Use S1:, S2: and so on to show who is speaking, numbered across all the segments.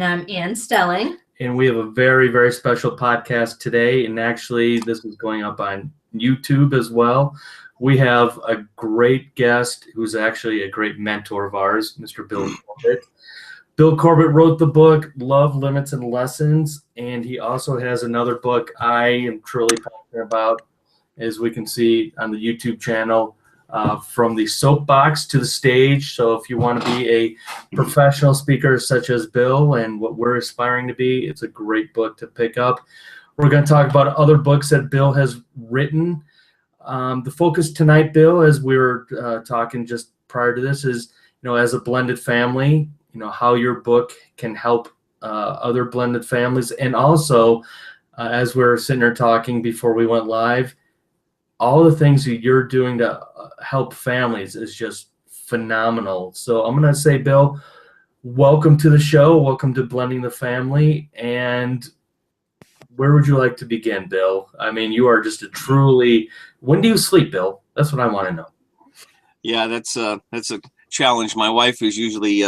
S1: And I'm Ann Stelling.
S2: And we have a very, very special podcast today. And actually, this is going up on YouTube as well. We have a great guest who's actually a great mentor of ours, Mr. Bill Corbett. Bill Corbett wrote the book, Love, Limits, and Lessons. And he also has another book I am truly passionate about, as we can see on the YouTube channel, From the Soapbox to the Stage. So if you want to be a professional speaker such as Bill and what we're aspiring to be, it's a great book to pick up. We're going to talk about other books that Bill has written. The focus tonight, Bill, as we were talking just prior to this, is, as a blended family, how your book can help other blended families. And also, as we were sitting there talking before we went live, all the things that you're doing to help families is just phenomenal. So I'm going to say, Bill, welcome to the show. Welcome to Blending the Family. And where would you like to begin, Bill? I mean, you are just when do you sleep, Bill? That's what I want to know.
S3: Yeah, that's a challenge. My wife is usually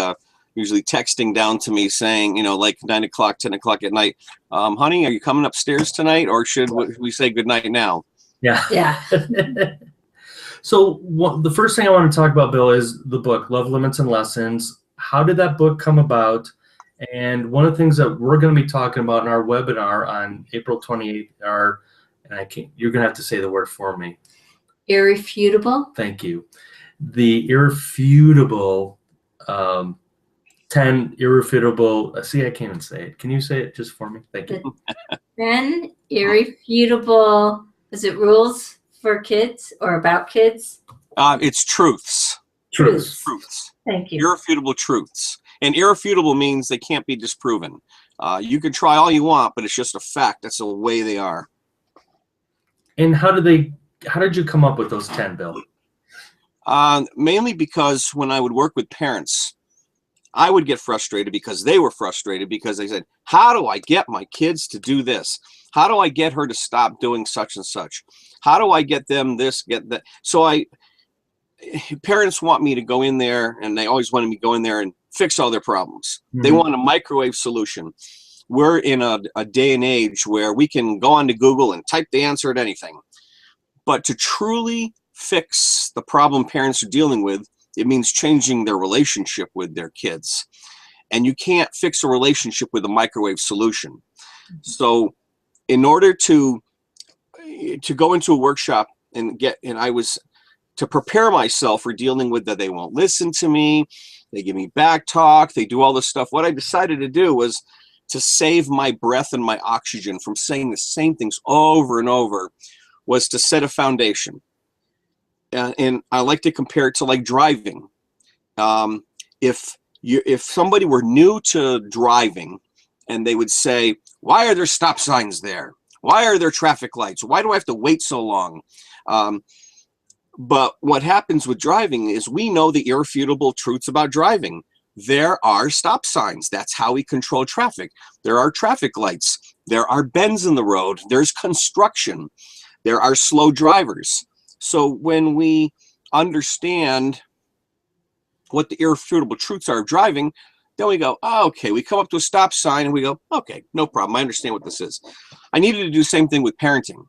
S3: texting down to me saying, like 9 o'clock, 10 o'clock at night, honey, are you coming upstairs tonight, or should we say goodnight now?
S2: Yeah. So the first thing I want to talk about, Bill, is the book, Love, Limits, and Lessons. How did that book come about? And one of the things that we're going to be talking about in our webinar on April 28th you're going to have to say the word for me.
S1: Irrefutable.
S2: Thank you. The irrefutable, 10 irrefutable, I can't even say it. Can you say it just for me? Thank you.
S1: 10 irrefutable, is it rules for kids or about kids?
S3: It's truths.
S2: Truths.
S1: Thank you.
S3: Irrefutable truths. And irrefutable means they can't be disproven. You can try all you want, but it's just a fact. That's the way they are.
S2: And how did you come up with those 10, Bill?
S3: Mainly because when I would work with parents, I would get frustrated because they were frustrated because they said, how do I get my kids to do this? How do I get her to stop doing such and such? How do I get them this, get that? So parents want me to go in there, and they always wanted me to go in there and fix all their problems. Mm-hmm. They want a microwave solution. We're in a day and age where we can go onto Google and type the answer at anything. But to truly fix the problem parents are dealing with, it means changing their relationship with their kids. And you can't fix a relationship with a microwave solution. Mm-hmm. So in order to go into a workshop to prepare myself for dealing with that, they won't listen to me, they give me back talk, they do all this stuff. What I decided to do was to save my breath and my oxygen from saying the same things over and over, was to set a foundation. And I like to compare it to like driving. If somebody were new to driving and they would say, why are there stop signs there? Why are there traffic lights? Why do I have to wait so long? But what happens with driving is we know the irrefutable truths about driving. There are stop signs. That's how we control traffic. There are traffic lights. There are bends in the road. There's construction. There are slow drivers. So when we understand what the irrefutable truths are of driving, then we go, oh, okay, we come up to a stop sign and we go, okay, no problem. I understand what this is. I needed to do the same thing with parenting,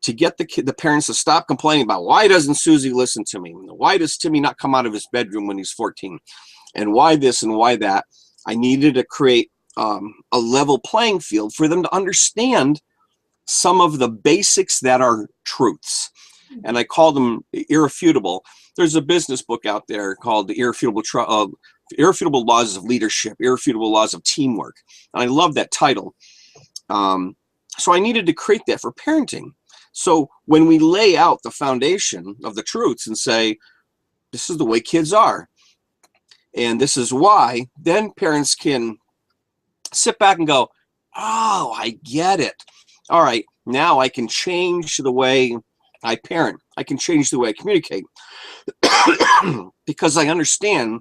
S3: to get the parents to stop complaining about, why doesn't Susie listen to me? Why does Timmy not come out of his bedroom when he's 14? And why this and why that? I needed to create a level playing field for them to understand some of the basics that are truths. And I call them irrefutable. There's a business book out there called The Irrefutable Laws of Leadership, Irrefutable Laws of Teamwork. And I love that title. So I needed to create that for parenting. So when we lay out the foundation of the truths and say, this is the way kids are, and this is why, then parents can sit back and go, oh, I get it. All right, now I can change the way I parent. I can change the way I communicate because I understand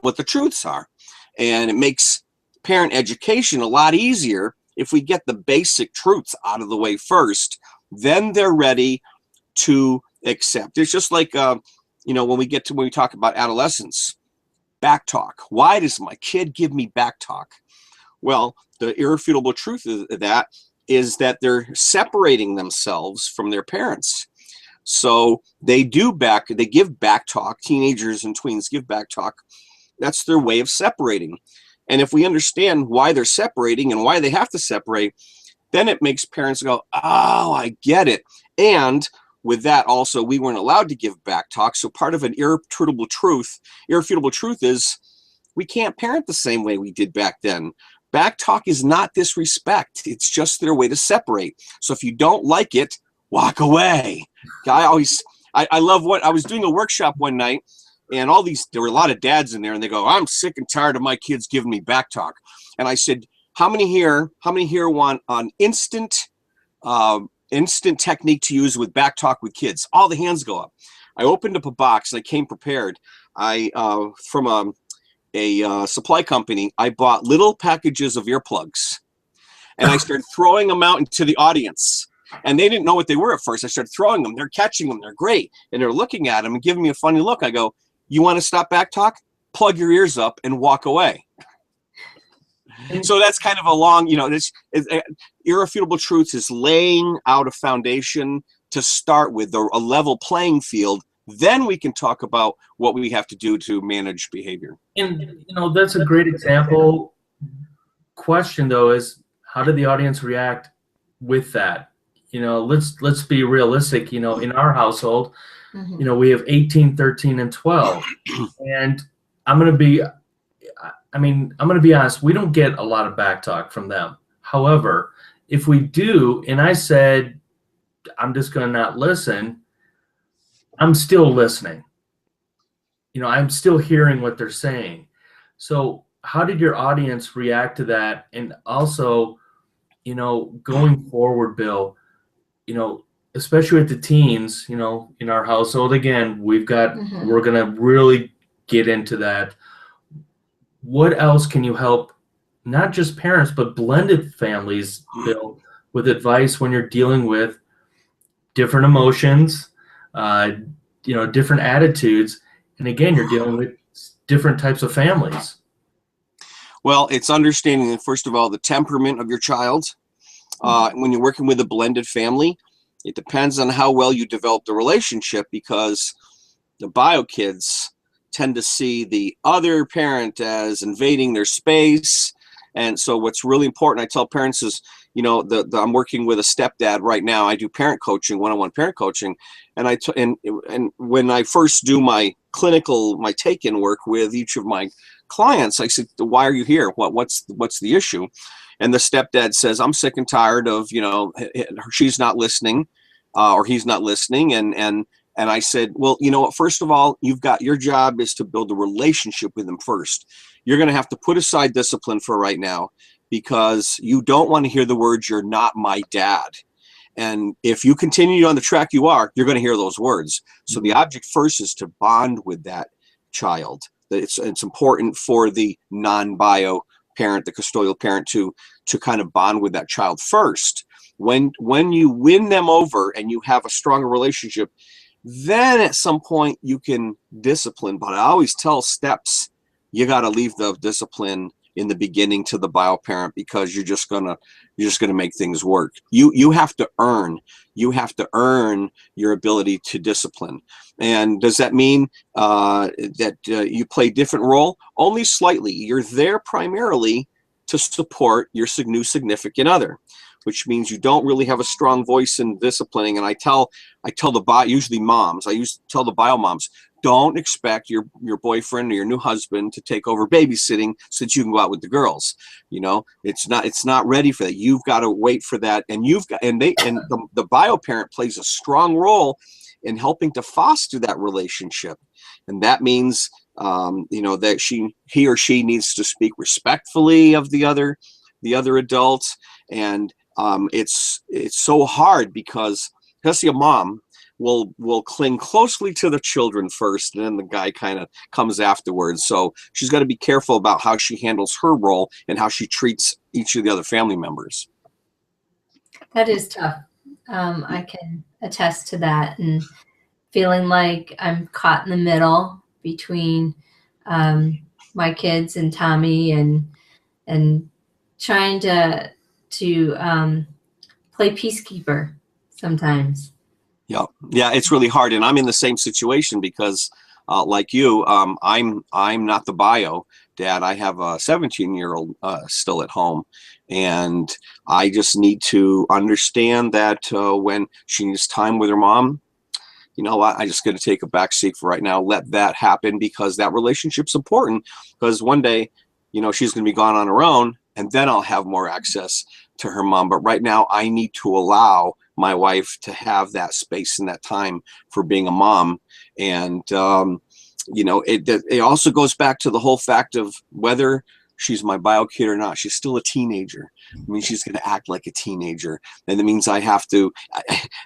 S3: what the truths are. And it makes parent education a lot easier if we get the basic truths out of the way first. Then they're ready to accept. It's just like, when we talk about adolescence, back talk. Why does my kid give me back talk? Well, the irrefutable truth of that is that they're separating themselves from their parents. So they give back talk. Teenagers and tweens give back talk. That's their way of separating. And if we understand why they're separating and why they have to separate, then it makes parents go, oh, I get it. And with that also, we weren't allowed to give back talk. So part of an irrefutable truth is we can't parent the same way we did back then. Back talk is not disrespect. It's just their way to separate. So if you don't like it, walk away. I love what I was doing a workshop one night, and there were a lot of dads in there, and they go, I'm sick and tired of my kids giving me back talk. And I said, how many here want an instant technique to use with back talk with kids? All the hands go up. I opened up a box and I came prepared. From a supply company, I bought little packages of earplugs, and I started throwing them out into the audience. And they didn't know what they were at first. I started throwing them. They're catching them. They're great. And they're looking at them and giving me a funny look. I go, you want to stop back talk? Plug your ears up and walk away. So that's kind of a long, irrefutable truth is laying out a foundation to start with, a level playing field. Then we can talk about what we have to do to manage behavior.
S2: And, that's a great example. Question, though, is how did the audience react with that? Let's be realistic. In our household, we have 18, 13, and 12. And I'm going to be honest, we don't get a lot of back talk from them. However, if we do, and I said, I'm just going to not listen, I'm still listening. I'm still hearing what they're saying. So how did your audience react to that? And also, going forward, Bill, especially with the teens, in our household, again, we're going to really get into that. What else can you help, not just parents, but blended families, Bill, with advice when you're dealing with different emotions, different attitudes, and again, you're dealing with different types of families?
S3: Well, it's understanding, first of all, the temperament of your child. When you're working with a blended family, it depends on how well you develop the relationship, because the bio kids tend to see the other parent as invading their space. And so what's really important, I tell parents, is, I'm working with a stepdad right now. I do parent coaching, one-on-one parent coaching. And and when I first do my take-in work with each of my clients, I said, why are you here? What's the issue? And the stepdad says, I'm sick and tired of, she's not listening, or he's not listening. And I said, well, what, first of all, your job is to build a relationship with them first. You're going to have to put aside discipline for right now, because you don't want to hear the words, you're not my dad. And if you continue on the track you're going to hear those words. So the object first is to bond with that child. It's important for the non-bio parent, the custodial parent, to kind of bond with that child first. When you win them over and you have a stronger relationship, then at some point you can discipline. But I always tell steps, you got to leave the discipline in the beginning to the bio parent, because you're just gonna make things work. You have to earn your ability to discipline. And does that mean that you play a different role? Only slightly. You're there primarily to support your new significant other, which means you don't really have a strong voice in disciplining. And I tell usually moms, I used to tell the bio moms, don't expect your boyfriend or your new husband to take over babysitting so that you can go out with the girls. It's not ready for that. You've got to wait for that. And the bio parent plays a strong role in helping to foster that relationship. And that means, that he or she needs to speak respectfully of the other adults. And it's so hard, because especially a mom will cling closely to the children first, and then the guy kind of comes afterwards. So she's got to be careful about how she handles her role and how she treats each of the other family members.
S1: That is tough. I can attest to that, and feeling like I'm caught in the middle between my kids and Tommy, and trying to play peacekeeper sometimes.
S3: Yeah, it's really hard, and I'm in the same situation because, like you, I'm not the bio dad. I have a 17-year-old still at home, and I just need to understand that when she needs time with her mom, I just got to take a back seat for right now. Let that happen, because that relationship's important. Because one day, she's going to be gone on her own, and then I'll have more access to her mom. But right now, I need to allow my wife to have that space and that time for being a mom. And it also goes back to the whole fact of whether she's my bio kid or not. She's still a teenager. I mean, she's going to act like a teenager, and that means I have to.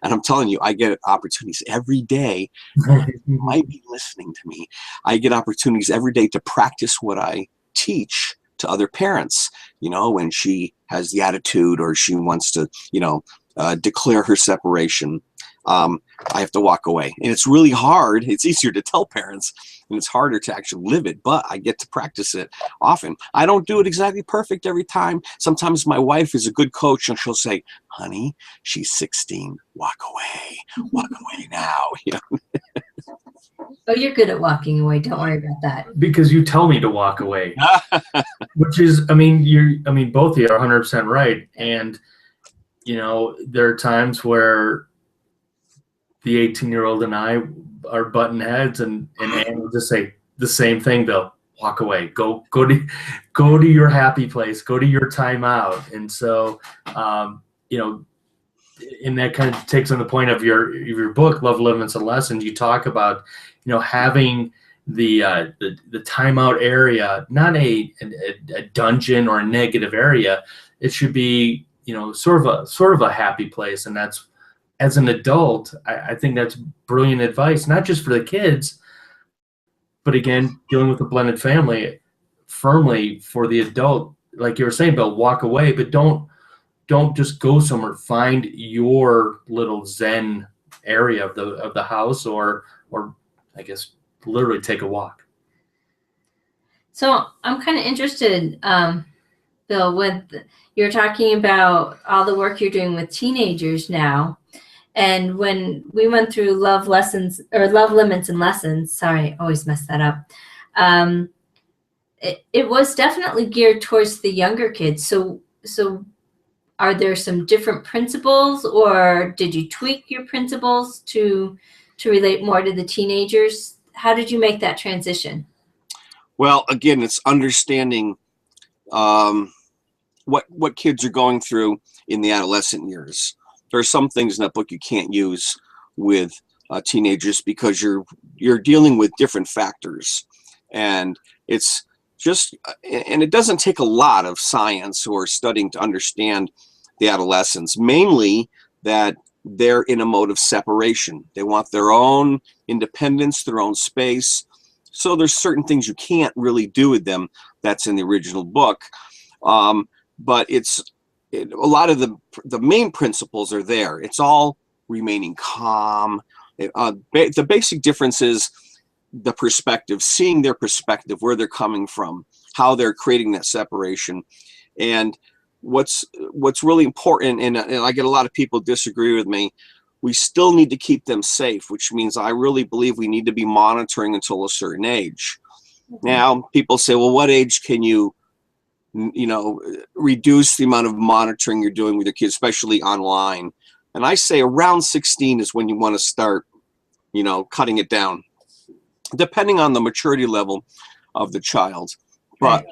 S3: And I'm telling you, I get opportunities every day. You might be listening to me. I get opportunities every day to practice what I teach to other parents. When she has the attitude, or she wants to, declare her separation, I have to walk away. And it's really hard. It's easier to tell parents, and it's harder to actually live it, but I get to practice it often. I don't do it exactly perfect every time. Sometimes my wife is a good coach, and she'll say, honey, she's 16. Walk away now.
S1: Oh, you're good at walking away. Don't worry about that.
S2: Because you tell me to walk away, which is, both of you are 100% right. And, there are times where the 18-year-old and I are button heads, and Anne will just say the same thing, Bill. Walk away. Go to your happy place. Go to your timeout. And so, and that kind of takes on the point of your book, Love, Limits, and Lessons. You talk about, having the timeout area, not a dungeon or a negative area. It should be, sort of a happy place. And that's, as an adult, I think that's brilliant advice, not just for the kids, but again, dealing with a blended family, firmly for the adult. Like you were saying, Bill, walk away, but don't just go somewhere. Find your little Zen area of the house, or I guess literally take a walk.
S1: So I'm kind of interested, Bill, with you're talking about all the work you're doing with teenagers now. And when we went through Love, Limits, and Lessons, sorry, I always mess that up. It was definitely geared towards the younger kids. So are there some different principles, or did you tweak your principles to relate more to the teenagers? How did you make that transition?
S3: Well, again, it's understanding what kids are going through in the adolescent years. There are some things in that book you can't use with teenagers, because you're dealing with different factors, and it's just, and it doesn't take a lot of science or studying to understand the adolescents. Mainly that they're in a mode of separation. They want their own independence, their own space. So there's certain things you can't really do with them. That's in the original book. But a lot of the main principles are there. It's all remaining calm. The basic difference is the perspective, seeing their perspective, where they're coming from, how they're creating that separation. And what's really important, and I get a lot of people disagree with me, we still need to keep them safe, which means I really believe we need to be monitoring until a certain age. Mm-hmm. Now, people say, well, what age can you reduce the amount of monitoring you're doing with your kids, especially online? And I say around 16 is when you want to start, cutting it down, depending on the maturity level of the child. But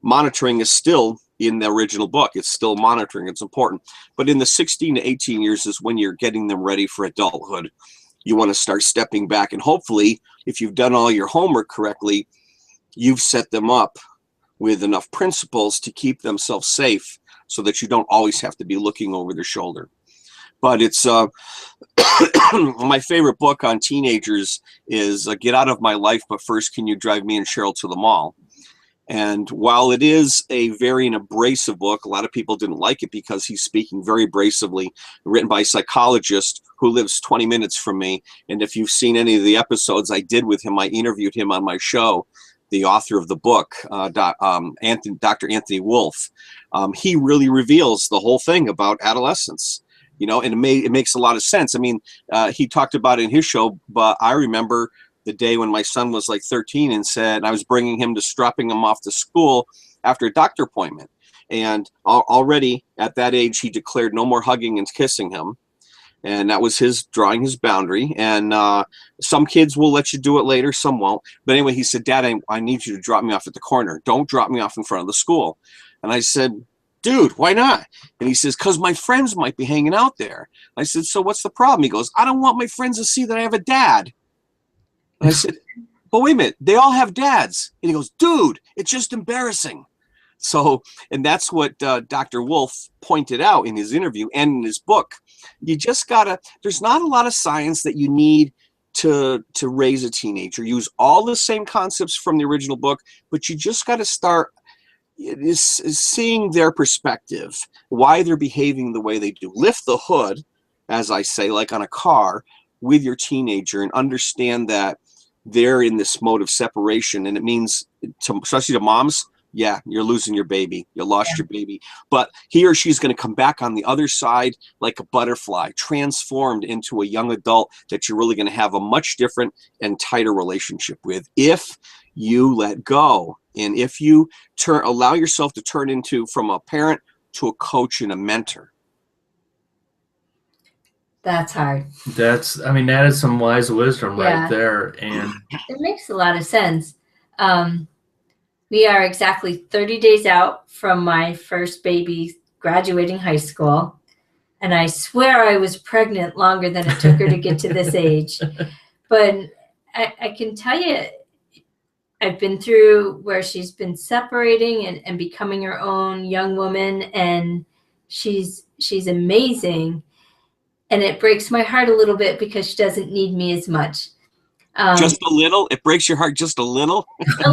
S3: monitoring is still in the original book. It's still monitoring. It's important. But in the 16 to 18 years is when you're getting them ready for adulthood. You want to start stepping back. And hopefully, if you've done all your homework correctly, you've set them up with enough principles to keep themselves safe, so that you don't always have to be looking over their shoulder. But it's my favorite book on teenagers is Get Out of My Life, But First Can You Drive Me and Cheryl to the Mall? And while it is a very abrasive book, a lot of people didn't like it because he's speaking very abrasively, written by a psychologist who lives 20 minutes from me. And if you've seen any of the episodes I did with him, I interviewed him on my show. the author of the book, Dr. Anthony Wolfe, he really reveals the whole thing about adolescence. You know, and it makes a lot of sense. I mean, he talked about it in his show, but I remember the day when my son was like 13 and said I was bringing him to dropping him off to school after a doctor appointment. And already at that age, he declared no more hugging and kissing him. And that was his drawing his boundary. And some kids will let you do it later, some won't. But anyway, he said, Dad, I need you to drop me off at the corner. Don't drop me off in front of the school. And I said, dude, why not? And he says, because my friends might be hanging out there. I said, so what's the problem? He goes, I don't want my friends to see that I have a dad. And I said, but wait a minute, they all have dads. And he goes, dude, it's just embarrassing. So, and that's what Dr. Wolfe pointed out in his interview and in his book. You just gotta, there's not a lot of science that you need to raise a teenager. Use all the same concepts from the original book, but you just gotta start is seeing their perspective, why they're behaving the way they do. Lift the hood, as I say, like on a car, with your teenager and understand that they're in this mode of separation. And it means, especially to moms, yeah, you're losing your baby. You lost your baby. But he or she's going to come back on the other side like a butterfly, transformed into a young adult that you're really going to have a much different and tighter relationship with if you let go. And if you allow yourself to turn into from a parent to a coach and a mentor.
S1: That's hard.
S2: I mean, that is some wise wisdom right there. And
S1: it makes a lot of sense. We are exactly 30 days out from my first baby graduating high school. And I swear I was pregnant longer than it took her to get to this age. But I can tell you, I've been through where she's been separating and becoming her own young woman, and she's amazing. And it breaks my heart a little bit because she doesn't need me as much.
S3: Just a little? It breaks your heart just a little?
S1: a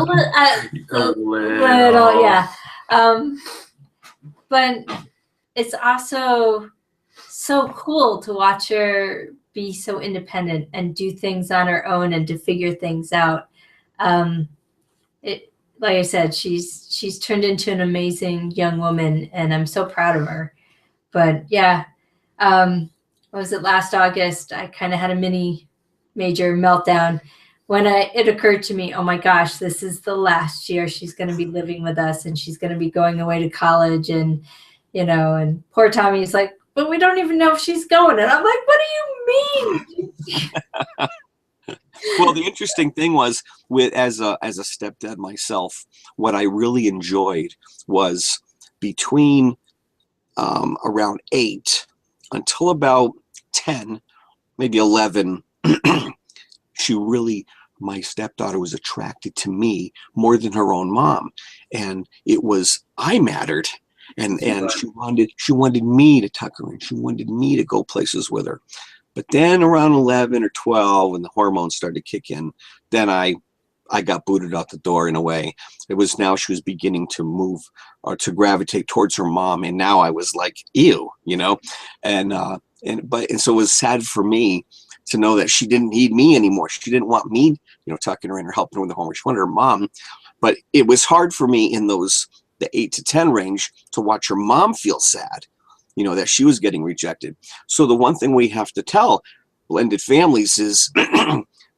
S1: little, yeah. But it's also so cool to watch her be so independent and do things on her own and to figure things out. Like I said, she's turned into an amazing young woman, and I'm so proud of her. But yeah, what was it, last August? I kind of had a major meltdown when it occurred to me, oh my gosh, this is the last year she's going to be living with us, and she's going to be going away to college, and and poor Tommy's like, but we don't even know if she's going. And I'm like, what do you mean?
S3: Well, the interesting thing was, as a stepdad myself, what I really enjoyed was between around 8 until about 10, maybe 11, my stepdaughter was attracted to me more than her own mom. And I mattered. And she wanted me to tuck her in. She wanted me to go places with her. But then around 11 or 12, when the hormones started to kick in, then I got booted out the door in a way. It was now she was beginning to move or to gravitate towards her mom. And now I was like, ew, and so it was sad for me to know that she didn't need me anymore. She didn't want me, tucking her in or helping her with the homework. She wanted her mom. But it was hard for me in the 8 to 10 range to watch her mom feel sad, that she was getting rejected. So the one thing we have to tell blended families is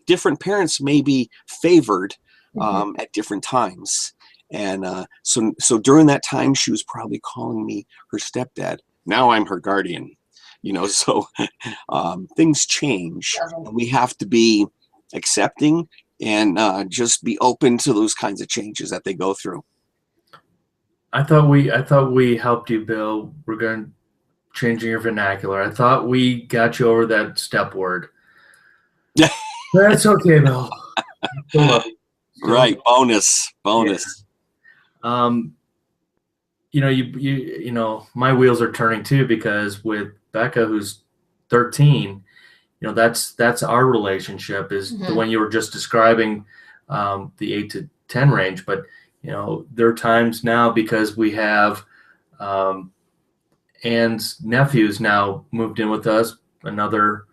S3: different parents may be favored at different times. And so during that time, she was probably calling me her stepdad. Now I'm her guardian, so things change. And we have to be accepting and just be open to those kinds of changes that they go through.
S2: I thought we helped you, Bill, regarding changing your vernacular. I thought we got you over that step word. Yeah. That's okay, Bill.
S3: Right. Bonus.
S2: Yeah. My wheels are turning too, because with Becca, who's 13, that's our relationship is the one you were just describing, the 8 to 10 range. But there are times now, because we have Ann's nephews now moved in with us, another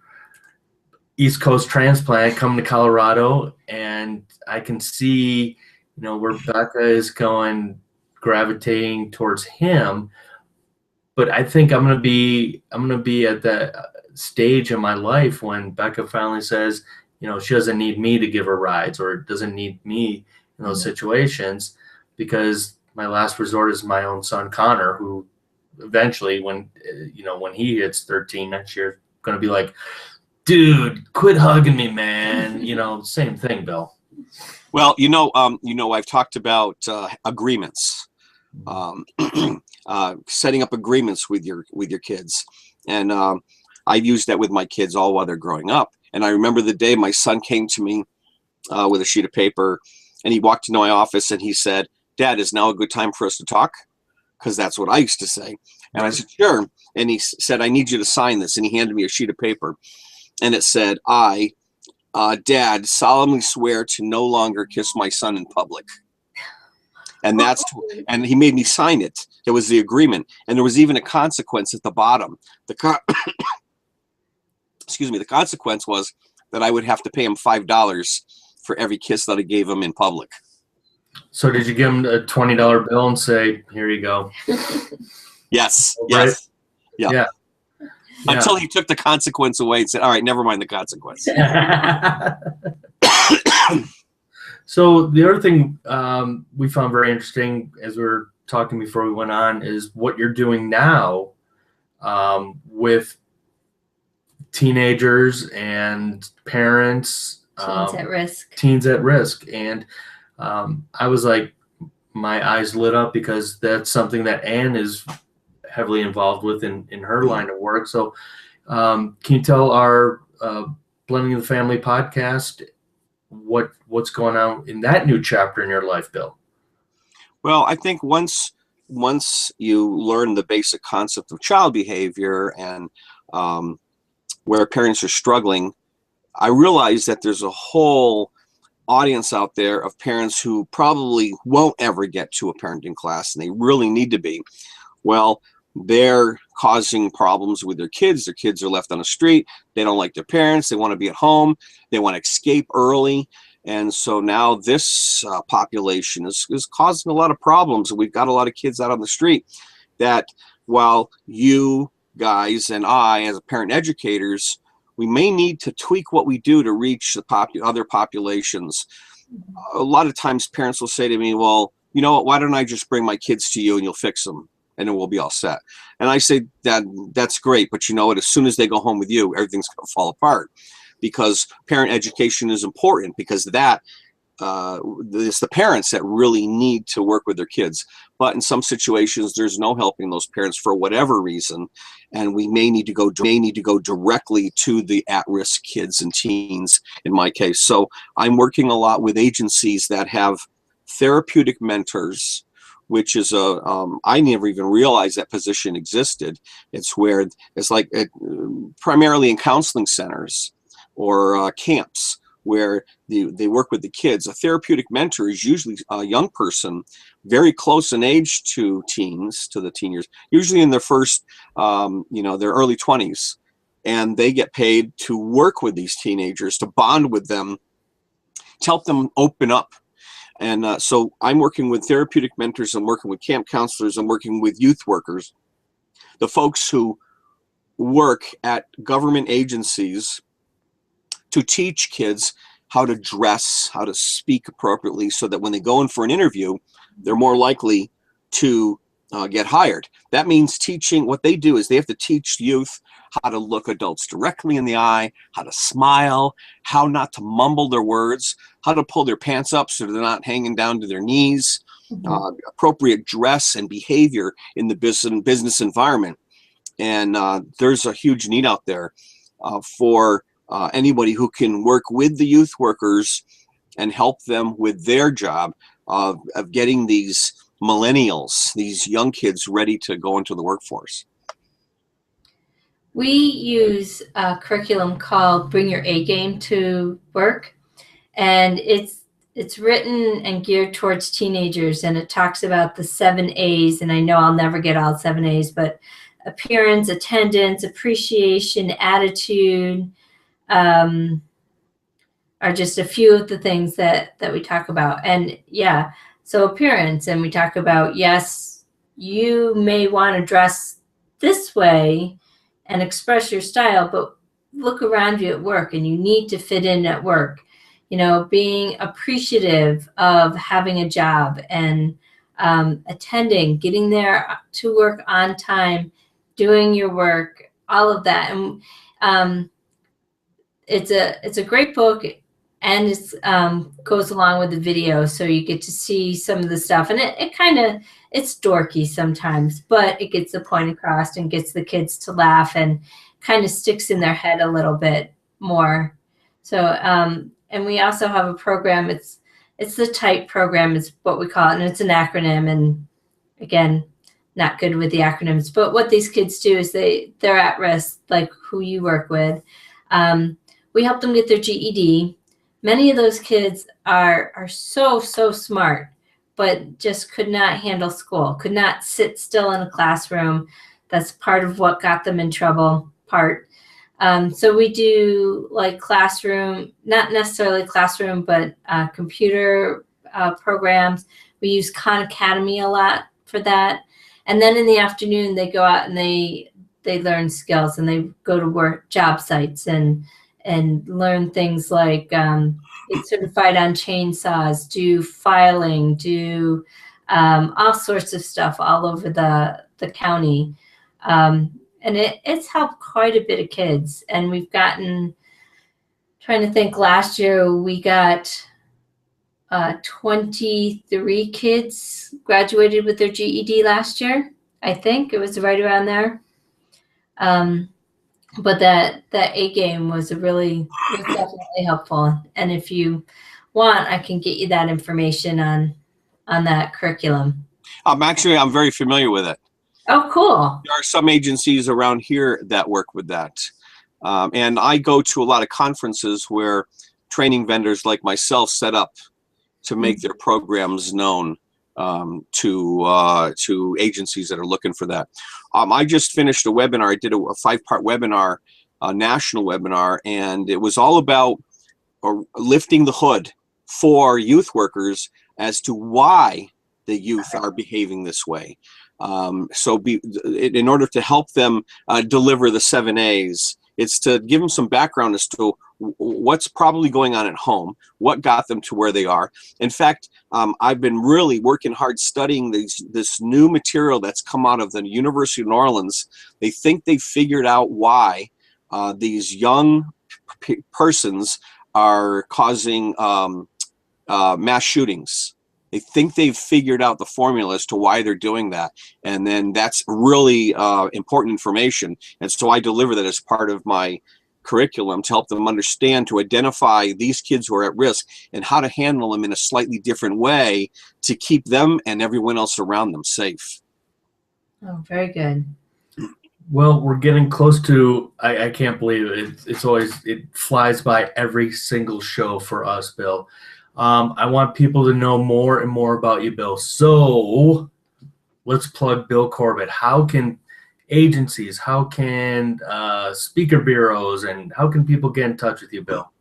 S2: East Coast transplant coming to Colorado, and I can see, where Becca is gravitating towards him. But I think I'm gonna be at that stage in my life when Becca finally says, she doesn't need me to give her rides, or doesn't need me in those situations, because my last resort is my own son Connor, who eventually, when he hits 13 next year, going to be like, dude, quit hugging me, man. Same thing, Bill.
S3: Well, I've talked about agreements, setting up agreements with your kids, and I've used that with my kids all while they're growing up. And I remember the day my son came to me with a sheet of paper, and he walked into my office and he said, "Dad, is now a good time for us to talk?" Because that's what I used to say. And I said, "Sure." And he said, "I need you to sign this." And he handed me a sheet of paper, and it said, "I, Dad, solemnly swear to no longer kiss my son in public." And and he made me sign it. It was the agreement. And there was even a consequence at the bottom. The consequence was that I would have to pay him $5 for every kiss that I gave him in public.
S2: So did you give him a $20 bill and say, "Here you go"?
S3: Yes.
S2: Right?
S3: Yes. Yeah. Until he took the consequence away and said, "All right, never mind the consequence."
S2: So the other thing we found very interesting as we were talking before we went on is what you're doing now with teenagers and parents. Teens at risk. And I was like, my eyes lit up, because that's something that Ann is heavily involved with in her line of work. So can you tell our Blending the Family podcast what's going on in that new chapter in your life, Bill?
S3: Well, I think once you learn the basic concept of child behavior and where parents are struggling, I realize that there's a whole audience out there of parents who probably won't ever get to a parenting class, and they really need to be. Well, they're causing problems with their kids. Their kids are left on the street. They don't like their parents. They want to be at home. They want to escape early. And so now this population is causing a lot of problems. We've got a lot of kids out on the street that, while you guys and I, as parent educators, we may need to tweak what we do to reach the other populations. A lot of times parents will say to me, "Well, you know what, why don't I just bring my kids to you and you'll fix them and then we'll be all set?" And I say, that's great, but you know what, as soon as they go home with you, everything's going to fall apart, because parent education is important, because it's the parents that really need to work with their kids. But in some situations, there's no helping those parents for whatever reason, and we may need to go directly to the at-risk kids and teens in my case. So I'm working a lot with agencies that have therapeutic mentors, which is I never even realized that position existed. It's where it's like primarily in counseling centers or camps, where they work with the kids. A therapeutic mentor is usually a young person very close in age to the teen years, usually in their first, their early 20s. And they get paid to work with these teenagers, to bond with them, to help them open up. And so I'm working with therapeutic mentors, I'm working with camp counselors, I'm working with youth workers, the folks who work at government agencies to teach kids how to dress, how to speak appropriately, so that when they go in for an interview, they're more likely to get hired. That means teaching. What they do is they have to teach youth how to look adults directly in the eye, how to smile, how not to mumble their words, how to pull their pants up so they're not hanging down to their knees, appropriate dress and behavior in the business environment. And there's a huge need out there for anybody who can work with the youth workers and help them with their job of getting these millennials, these young kids, ready to go into the workforce.
S1: We use a curriculum called Bring Your A Game to Work, and it's written and geared towards teenagers, and it talks about the 7 A's, and I know I'll never get all 7 A's, but appearance, attendance, appreciation, attitude, are just a few of the things that we talk about. And yeah, so appearance, and we talk about, yes, you may want to dress this way and express your style, but look around you at work, and you need to fit in at work. You know, being appreciative of having a job, and attending, getting there to work on time, doing your work, all of that. And it's a great book, and it's goes along with the video, so you get to see some of the stuff, and it kind of, it's dorky sometimes, but it gets the point across and gets the kids to laugh, and kind of sticks in their head a little bit more. So and we also have a program. It's the TIGHT program is what we call it, and it's an acronym. And again, not good with the acronyms, but what these kids do is they're at risk, like who you work with. We help them get their GED. Many of those kids are so smart, but just could not handle school, could not sit still in a classroom. That's part of what got them in trouble, so we do like classroom, not necessarily classroom, but computer programs. We use Khan Academy a lot for that. And then in the afternoon, they go out and they learn skills, and they go to job sites and learn things like get certified on chainsaws, do filing, do all sorts of stuff all over the county. And it's helped quite a bit of kids. And we've gotten, trying to think, last year we got 23 kids graduated with their GED last year. I think it was right around there. But that A game was definitely helpful. And if you want, I can get you that information on that curriculum.
S3: I'm very familiar with it.
S1: Oh, cool.
S3: There are some agencies around here that work with that. And I go to a lot of conferences where training vendors like myself set up to make their programs known to agencies that are looking for that. I just finished a webinar. I did a 5-part webinar, a national webinar, and it was all about lifting the hood for youth workers as to why the youth are behaving this way. In order to help them deliver the 7 A's, it's to give them some background as to what's probably going on at home, what got them to where they are. In fact, I've been really working hard studying this new material that's come out of the University of New Orleans. They think they've figured out why these young persons are causing mass shootings. They think they've figured out the formula as to why they're doing that. And then that's really important information. And so I deliver that as part of my curriculum to help them understand, to identify these kids who are at risk and how to handle them in a slightly different way to keep them and everyone else around them safe.
S1: Oh, very good.
S2: Well, we're getting close to, I can't believe it. It flies by every single show for us, Bill. I want people to know more and more about you, Bill. So let's plug Bill Corbett. How can agencies, how can speaker bureaus, and how can people get in touch with you, Bill?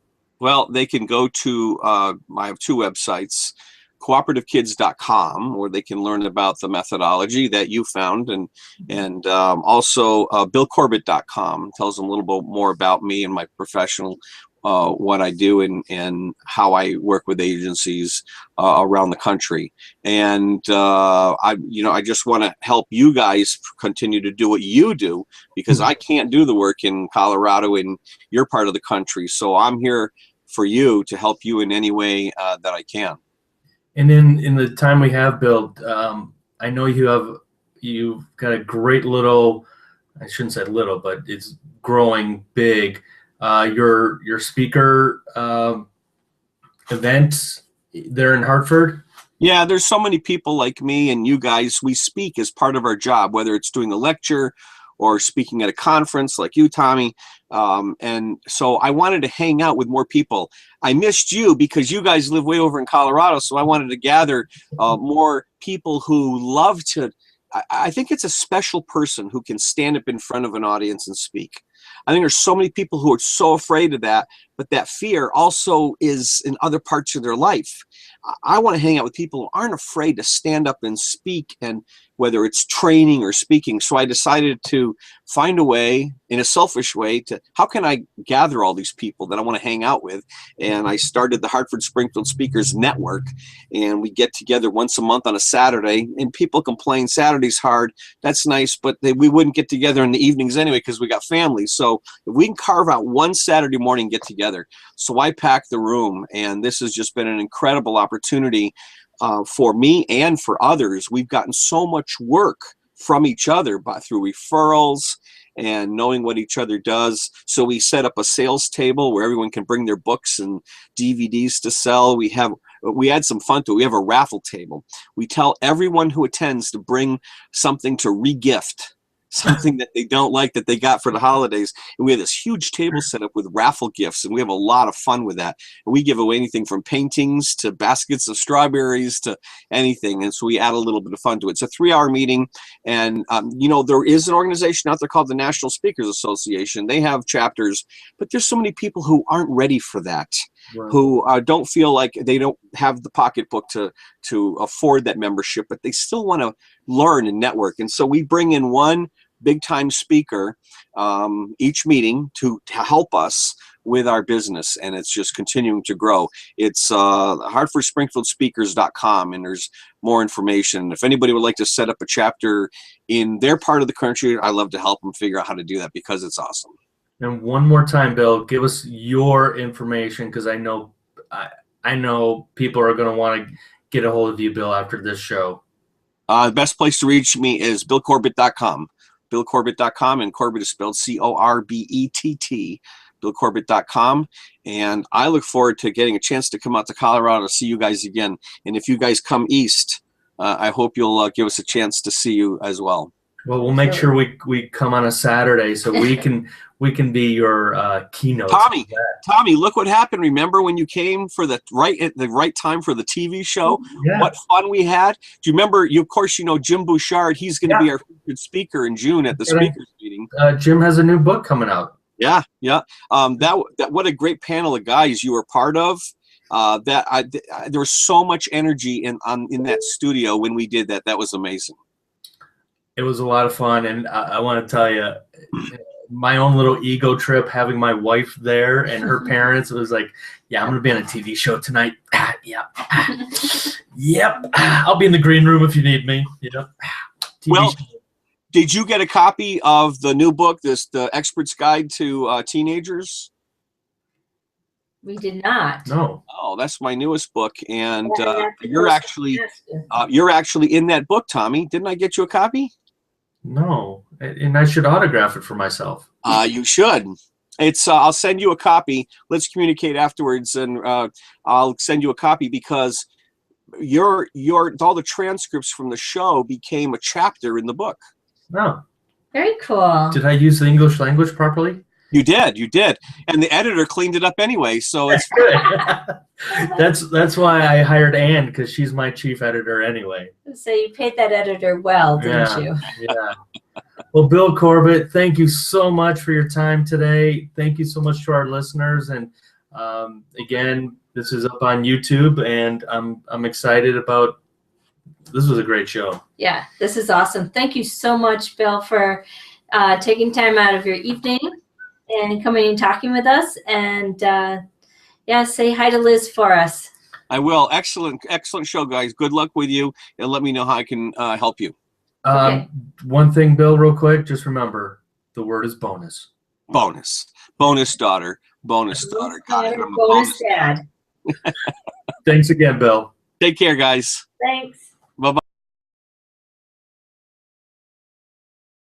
S3: Well, they can go to, I have 2 websites, cooperativekids.com, where they can learn about the methodology that you found, and also billcorbett.com tells them a little bit more about me and my professional what I do and how I work with agencies around the country. And I just want to help you guys continue to do what you do, because I can't do the work in Colorado, in your part of the country. So I'm here for you to help you in any way that I can.
S2: And in the time we have, Bill, I know you've got a great little, I shouldn't say little, but it's growing big. Your speaker events there in Hartford?
S3: Yeah, there's so many people like me and you guys. We speak as part of our job, whether it's doing a lecture or speaking at a conference like you, Tommy. And so I wanted to hang out with more people. I missed you because you guys live way over in Colorado, so I wanted to gather more people who love to. I think it's a special person who can stand up in front of an audience and speak. I think there's so many people who are so afraid of that, but that fear also is in other parts of their life. I want to hang out with people who aren't afraid to stand up and speak, and whether it's training or speaking. So I decided to find a way, in a selfish way, to how can I gather all these people that I want to hang out with? And I started the Hartford Springfield Speakers Network, and we get together once a month on a Saturday. And people complain Saturday's hard. That's nice, but we wouldn't get together in the evenings anyway because we got families. So if we can carve out one Saturday morning and get together. So I packed the room, and this has just been an incredible opportunity for me and for others. We've gotten so much work from each other through referrals and knowing what each other does. So we set up a sales table where everyone can bring their books and DVDs to sell. We add some fun to it. We have a raffle table. We tell everyone who attends to bring something to re-gift, something that they don't like that they got for the holidays. And we have this huge table set up with raffle gifts, and we have a lot of fun with that. And we give away anything from paintings to baskets of strawberries to anything. And so we add a little bit of fun to it. It's a 3-hour meeting. And, there is an organization out there called the National Speakers Association. They have chapters, but there's so many people who aren't ready for that. Right. Who don't feel like they don't have the pocketbook to afford that membership, but they still want to learn and network. And so we bring in one big time speaker each meeting to help us with our business, and it's just continuing to grow. It's HartfordSpringfieldSpeakers.com, and there's more information. If anybody would like to set up a chapter in their part of the country, I'd love to help them figure out how to do that because it's awesome.
S2: And one more time, Bill, give us your information, because I know people are going to want to get a hold of you, Bill, after this show.
S3: The best place to reach me is BillCorbett.com. BillCorbett.com, and Corbett is spelled Corbett. BillCorbett.com. And I look forward to getting a chance to come out to Colorado to see you guys again. And if you guys come east, I hope you'll give us a chance to see you as well.
S2: Well, we'll make sure we come on a Saturday so we can be your keynote.
S3: Tommy, look what happened. Remember when you came for at the right time for the TV show? Yeah. What fun we had. Do you remember? Of course, Jim Bouchard. He's going to be our featured speaker in June at the speakers meeting.
S2: Jim has a new book coming out.
S3: Yeah. What a great panel of guys you were part of. There was so much energy in that studio when we did that. That was amazing.
S2: It was a lot of fun, and I want to tell you, my own little ego trip having my wife there and her parents, it was like, yeah, I'm going to be on a TV show tonight. Yep. I'll be in the green room if you need me.
S3: Well, did you get a copy of the new book, the Expert's Guide to Teenagers?
S1: We did not.
S2: No.
S3: Oh, that's my newest book, and you're actually in that book, Tommy. Didn't I get you a copy?
S2: No, and I should autograph it for myself.
S3: You should. It's. I'll send you a copy. Let's communicate afterwards, and I'll send you a copy because all the transcripts from the show became a chapter in the book.
S2: Oh,
S1: very cool.
S2: Did I use the English language properly?
S3: You did, and the editor cleaned it up anyway. So it's
S2: good. That's why I hired Ann, because she's my chief editor anyway.
S1: So you paid that editor well, didn't you?
S2: Yeah. Well, Bill Corbett, thank you so much for your time today. Thank you so much to our listeners, and again, this is up on YouTube, and I'm excited about. This was a great show. Yeah,
S1: this is awesome. Thank you so much, Bill, for taking time out of your evening and coming and talking with us. And say hi to Liz for us.
S3: I will. Excellent show, guys. Good luck with you, and let me know how I can help you.
S2: Okay. One thing, Bill, real quick, just remember, the word is bonus.
S3: Bonus daughter. Bonus daughter. God,
S1: bonus dad.
S2: Thanks again, Bill.
S3: Take care, guys.
S1: Thanks.